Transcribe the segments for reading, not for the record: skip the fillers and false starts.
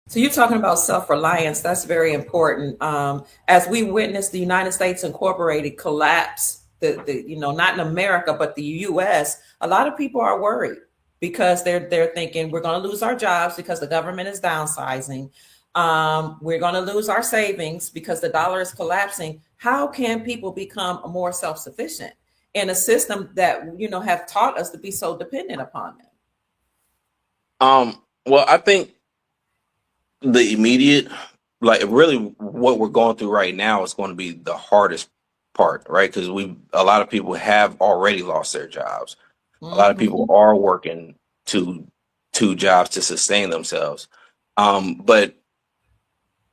So you're talking about self-reliance. That's very important. As we witnessed the United States Incorporated collapse, not in America, but the U.S., a lot of people are worried because they're thinking we're going to lose our jobs because the government is downsizing. We're going to lose our savings because the dollar is collapsing. How can people become more self-sufficient in a system that have taught us to be so dependent upon them? Well, I think the immediate, like really what we're going through right now is going to be the hardest part, right? Because a lot of people have already lost their jobs. A lot of people Hmm. are working two jobs to sustain themselves. But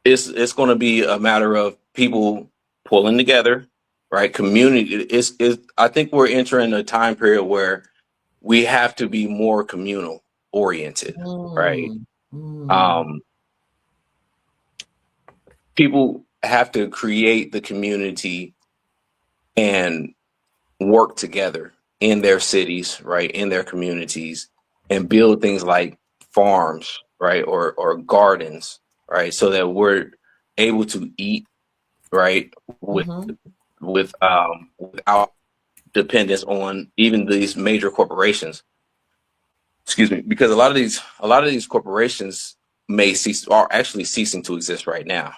it's going to be a matter of people pulling together, right? Community is I think we're entering a time period where we have to be more communal oriented, right? Mm, mm, Um, People have to create the community and work together in their cities, right, in their communities, and build things like farms, right, or gardens, right, so that we're able to eat, right, mhm. without dependence on even these major corporations. Excuse me, because a lot of these corporations may cease are actually ceasing to exist right now.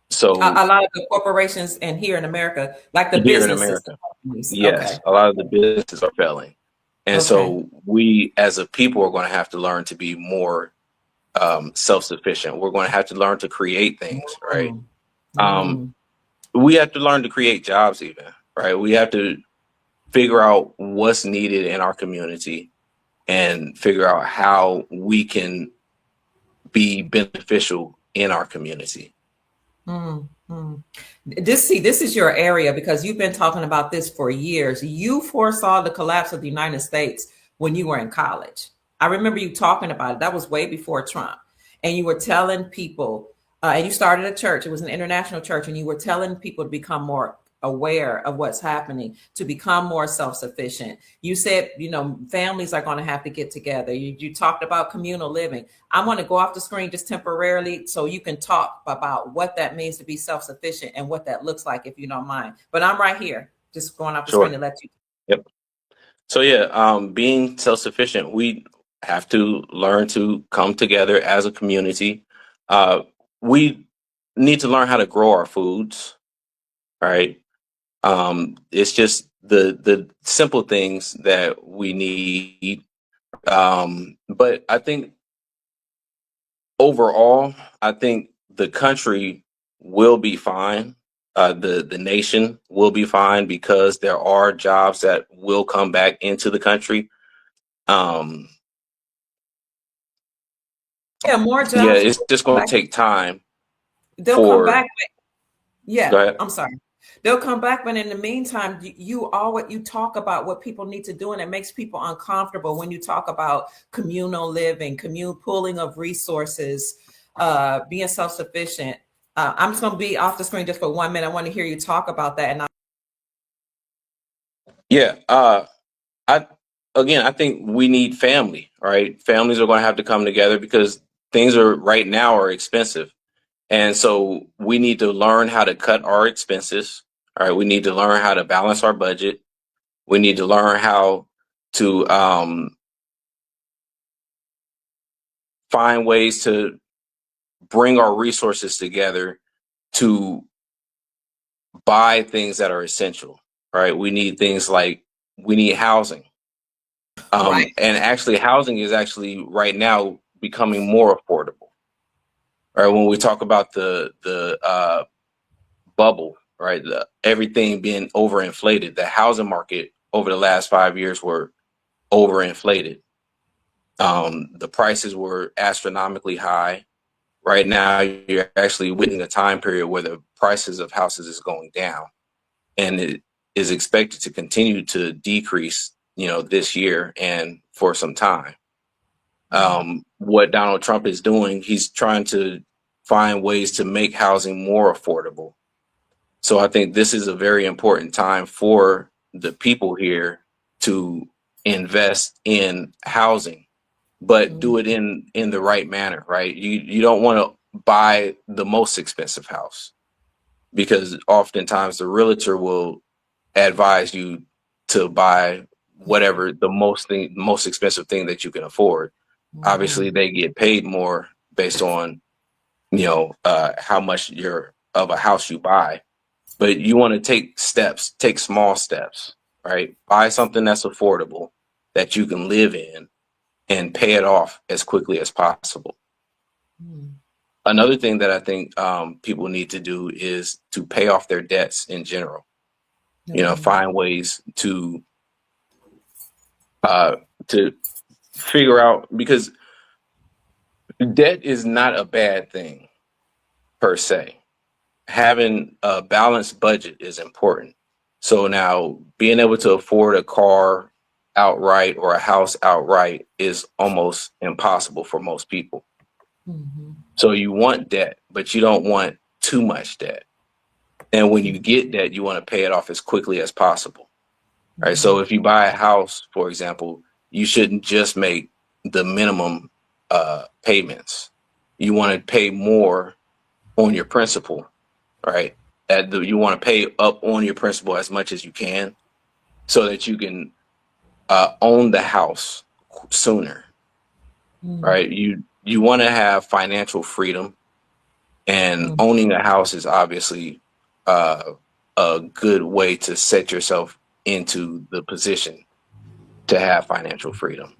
So A lot of the corporations and here in America, like the here in businesses, the America, companies. Okay. yes, a lot of the businesses are failing. And Okay. so we as a people are going to have to learn to be more self-sufficient. We're going to have to learn to create things, right? Mm, Um, mm, we have to learn to create jobs even, right? We have to figure out what's needed in our community and figure out how we can be beneficial in our community. mm. This is your area because you've been talking about this for years. You foresaw the collapse of the United States when you were in college. I remember you talking about it. That was way before Trump. And you were telling people, and you started a church, it was an international church, and you were telling people to become more aware of what's happening, to become more self-sufficient. You said, families are going to have to get together. You talked about communal living. I want to go off the screen just temporarily so you can talk about what that means to be self-sufficient and what that looks like, if you don't mind. But I'm right here, just going off the screen Sure. to let you. Yep. So yeah, being self-sufficient, we have to learn to come together as a community. We need to learn how to grow our foods, right? It's just the simple things that we need. But I think overall, I think the country will be fine. The nation will be fine because there are jobs that will come back into the country. Um, Yeah, more yeah, jobs will it's just come going to back. take time They'll come for. back. Yeah, Go ahead. I'm sorry. They'll come back, but in the meantime, you talk about what people need to do, and it makes people uncomfortable when you talk about communal living, pooling of resources, being self-sufficient. I'm just going to be off the screen just for 1 minute. I want to hear you talk about that. And Yeah. I again, I think we need family, right? Families are going to have to come together because things are right now are expensive. And so we need to learn how to cut our expenses. All right. We need to learn how to balance our budget. We need to learn how to find ways to bring our resources together to buy things that are essential. Right. We need things like we need housing. right. And actually, housing is actually right now becoming more affordable. Right. When we talk about the bubble, right? Everything being overinflated. The housing market over the last 5 years were overinflated. The prices were astronomically high. Right now, you're actually witnessing a time period where the prices of houses is going down, and it is expected to continue to decrease. This year and for some time. Mm. What Donald Trump is doing, he's trying to find ways to make housing more affordable. So I think this is a very important time for the people here to invest in housing, but Mm-hmm. do it in the right manner, right? You don't want to buy the most expensive house, because oftentimes the realtor will advise you to buy whatever the most expensive thing that you can afford. Mm-hmm. Obviously, they get paid more based on, how much you're of a house you buy, but you want to take small steps, right? Buy something that's affordable that you can live in and pay it off as quickly as possible. Another thing that I think people need to do is to pay off their debts in general. Mm-hmm. Find ways uh, to figure out, because debt is not a bad thing per se. Having a balanced budget is important. So now being able to afford a car outright or a house outright is almost impossible for most people. Mm-hmm. So you want debt, but you don't want too much debt. And when you get debt, you want to pay it off as quickly as possible. Right. Mm-hmm. So if you buy a house, for example, you shouldn't just make the minimum payments. You want to pay more on your principal, right? You want to pay up on your principal as much as you can, so that you can own the house sooner, right? You want to have financial freedom, and Mm-hmm. owning a house is obviously uh, a good way to set yourself into the position to have financial freedom.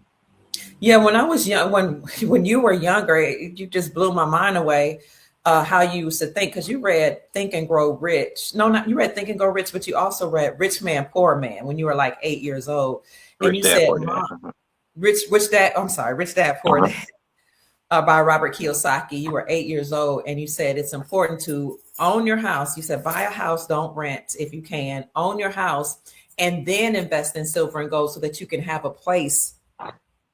Yeah, when I was young, when you were younger, you just blew my mind away. How you used to think, because you read Think and Grow Rich. No, not you read Think and Grow Rich, but you also read Rich Man Poor Man when you were like 8 years old, and Rich you dad, said, poor dad. "Mom, Rich Dad." I'm sorry, Rich Dad Poor Uh-huh. Dad, by Robert Kiyosaki. You were 8 years old, and you said it's important to own your house. You said buy a house, don't rent if you can. Own your house, and then invest in silver and gold so that you can have a place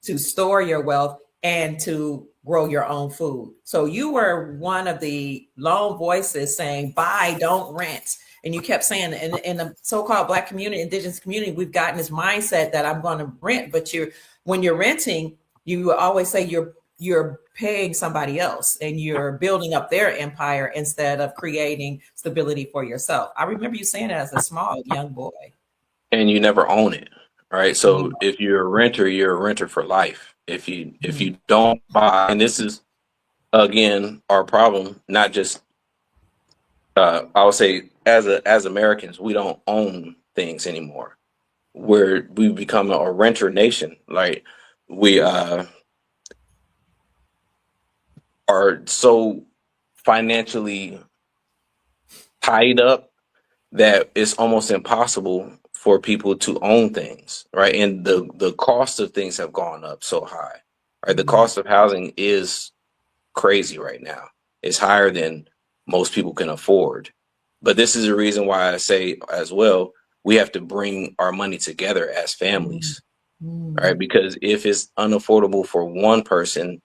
to store your wealth and to grow your own food. So you were one of the lone voices saying, buy, don't rent. And you kept saying, in the so-called Black community, indigenous community, we've gotten this mindset that I'm going to rent, but when you're renting, you always say you're paying somebody else and you're building up their empire instead of creating stability for yourself. I remember you saying it as a small young boy. And you never own it, right? So Mhm. if you're a renter for life. If Mhm. you don't buy, and this is again our problem, not just I would say as Americans, we don't own things anymore. We become a renter nation. Like we are so financially tied up that it's almost impossible for people to own things, right? And the cost of things have gone up so high, right? The Mhm. cost of housing is crazy right now. It's higher than most people can afford. But this is the reason why I say as well, we have to bring our money together as Mhm. families, right? Mhm. Because if it's unaffordable for one person,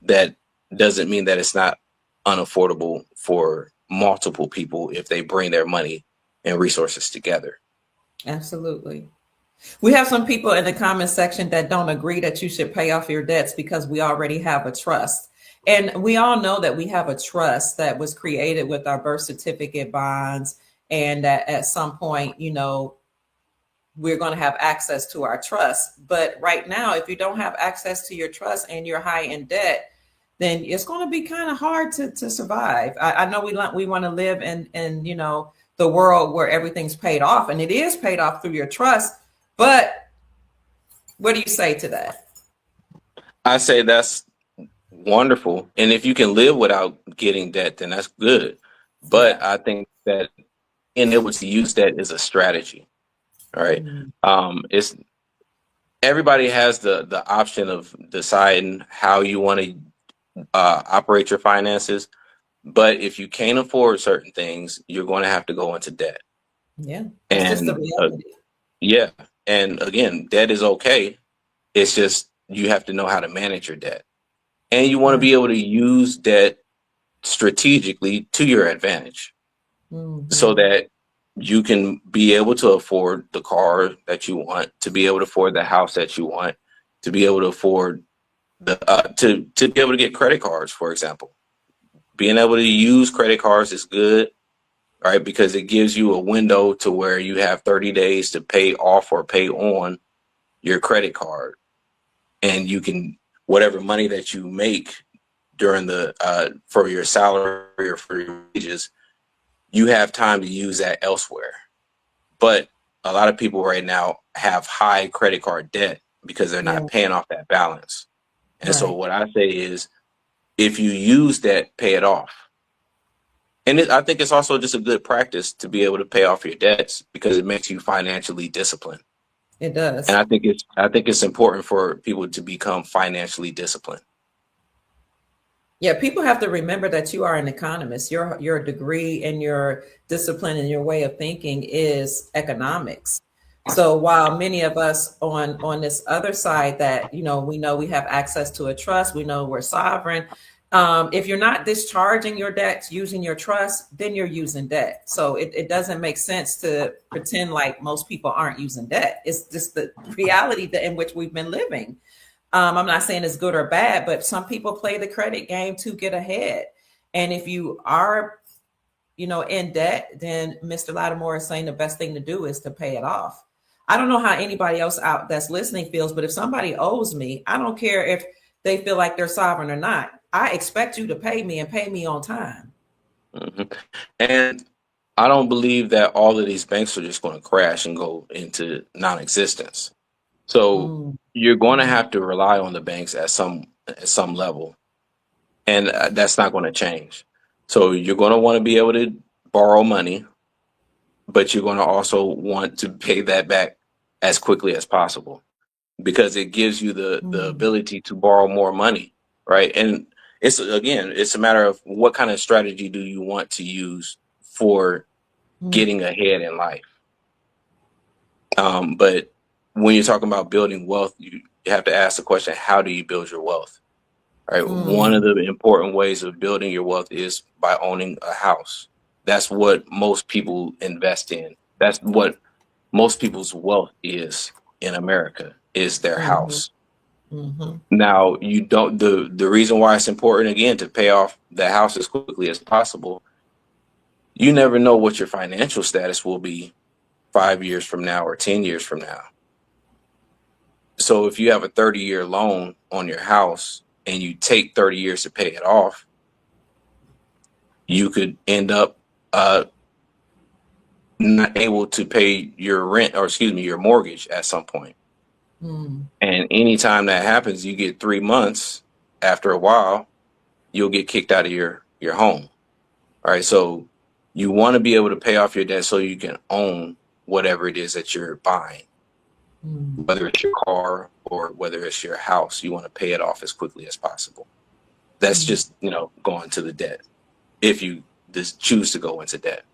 that doesn't mean that it's not unaffordable for multiple people if they bring their money and resources together. Absolutely. We have some people in the comment section that don't agree that you should pay off your debts because we already have a trust. And we all know that we have a trust that was created with our birth certificate bonds, and that at some point, we're going to have access to our trust. But right now, if you don't have access to your trust and you're high in debt, then it's going to be kind of hard to survive. I know we want to live in the world where everything's paid off, and it is paid off through your trust. But what do you say to that? I say that's wonderful. And if you can live without getting debt, then that's good. Yeah. But I think that being able to use that as a strategy, right? Mm, It's everybody has the option of deciding how you want to operate your finances. But if you can't afford certain things, you're going to have to go into debt. yeah, that's just the And reality. yeah, and again, debt is okay. It's just you have to know how to manage your debt, and you want to Right. be able to use debt strategically to your advantage, so Hmm. that you can be able to afford the car that you want, to be able to afford the house that you want, to be able to afford To be able to get credit cards, for example. Being able to use credit cards is good, right? Because it gives you a window to where you have 30 days to pay off or pay on your credit card. And you can, whatever money that you make during the, for your salary or for your wages, you have time to use that elsewhere. But a lot of people right now have high credit card debt because they're Yeah. not paying off that balance. And so Right. what I say is, if you use that, pay it off. And I think it's also just a good practice to be able to pay off your debts because it makes you financially disciplined. It And does. I think it's important for people to become financially disciplined. Yeah, people have to remember that you are an economist. Your degree and your discipline and your way of thinking is economics. So while many of us on this other side that we know we have access to a trust, we know we're sovereign. If you're not discharging your debts using your trust, then you're using debt. So it doesn't make sense to pretend like most people aren't using debt. It's just the reality that in which we've been living. I'm not saying it's good or bad, but some people play the credit game to get ahead. And if you are, in debt, then Mr. Lattimore is saying the best thing to do is to pay it off. I don't know how anybody else out that's listening feels, but if somebody owes me, I don't care if they feel like they're sovereign or not. I expect you to pay me and pay me on time. Hmm. And I don't believe that all of these banks are just going to crash and go into non-existence. So Mm, you're going to mm, have to rely on the banks at some level, and that's not going to change. So you're going to want to be able to borrow money, but you're going to also want to pay that back as quickly as possible because it gives you the mm, ability to borrow more money, right? And it's a matter of what kind of strategy do you want to use for mm, getting ahead in life. But when you're talking about building wealth, you have to ask the question: how do you build your wealth? Right. One of mm, the important ways of building your wealth is by owning a house. That's what most people invest in. That's what most people's wealth is in America, is their mhm, house. mhm, Now, you don't the reason why it's important again to pay off the house as quickly as possible. You never know what your financial status will be 5 years from now or 10 years from now. So if you have a 30-year loan on your house and you take 30 years to pay it off, you could end up uh, not able to pay your rent, or excuse me, your mortgage at some point. mm, And anytime that happens, you get 3 months after a while, you'll get kicked out of your home. All right. So you want to be able to pay off your debt so you can own whatever it is that you're buying, mm, whether it's your car or whether it's your house. You want to pay it off as quickly as possible. That's mm. just, going to the debt if you just choose to go into debt.